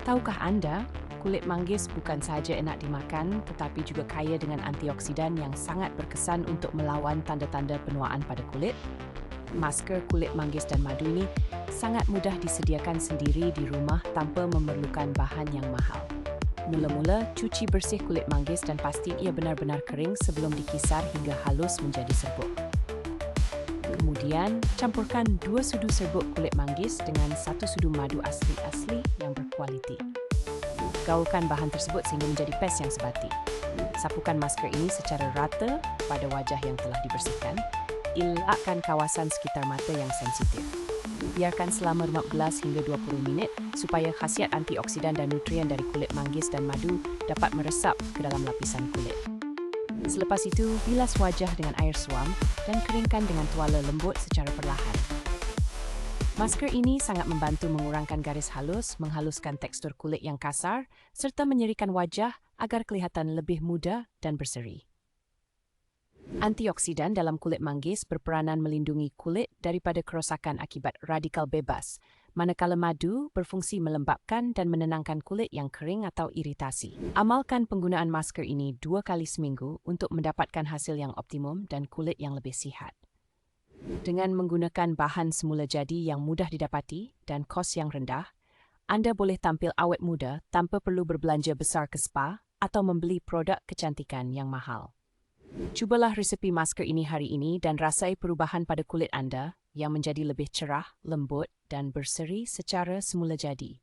Tahukah anda, kulit manggis bukan sahaja enak dimakan tetapi juga kaya dengan antioksidan yang sangat berkesan untuk melawan tanda-tanda penuaan pada kulit? Masker kulit manggis dan madu ini sangat mudah disediakan sendiri di rumah tanpa memerlukan bahan yang mahal. Mula-mula, cuci bersih kulit manggis dan pasti ia benar-benar kering sebelum dikisar hingga halus menjadi serbuk. Kemudian, campurkan 2 sudu serbuk kulit manggis dengan 1 sudu madu asli yang berkualiti. Gaulkan bahan tersebut sehingga menjadi pes yang sebati. Sapukan masker ini secara rata pada wajah yang telah dibersihkan. Elakkan kawasan sekitar mata yang sensitif. Biarkan selama 15 hingga 20 minit supaya khasiat antioksidan dan nutrien dari kulit manggis dan madu dapat meresap ke dalam lapisan kulit. Selepas itu, bilas wajah dengan air suam dan keringkan dengan tuala lembut secara perlahan. Masker ini sangat membantu mengurangkan garis halus, menghaluskan tekstur kulit yang kasar, serta menyerikan wajah agar kelihatan lebih muda dan berseri. Antioksidan dalam kulit manggis berperanan melindungi kulit daripada kerosakan akibat radikal bebas, manakala madu berfungsi melembabkan dan menenangkan kulit yang kering atau iritasi. Amalkan penggunaan masker ini 2 kali seminggu untuk mendapatkan hasil yang optimum dan kulit yang lebih sihat. Dengan menggunakan bahan semula jadi yang mudah didapati dan kos yang rendah, anda boleh tampil awet muda tanpa perlu berbelanja besar ke spa atau membeli produk kecantikan yang mahal. Cubalah resepi masker ini hari ini dan rasai perubahan pada kulit anda yang menjadi lebih cerah, lembut dan berseri secara semula jadi.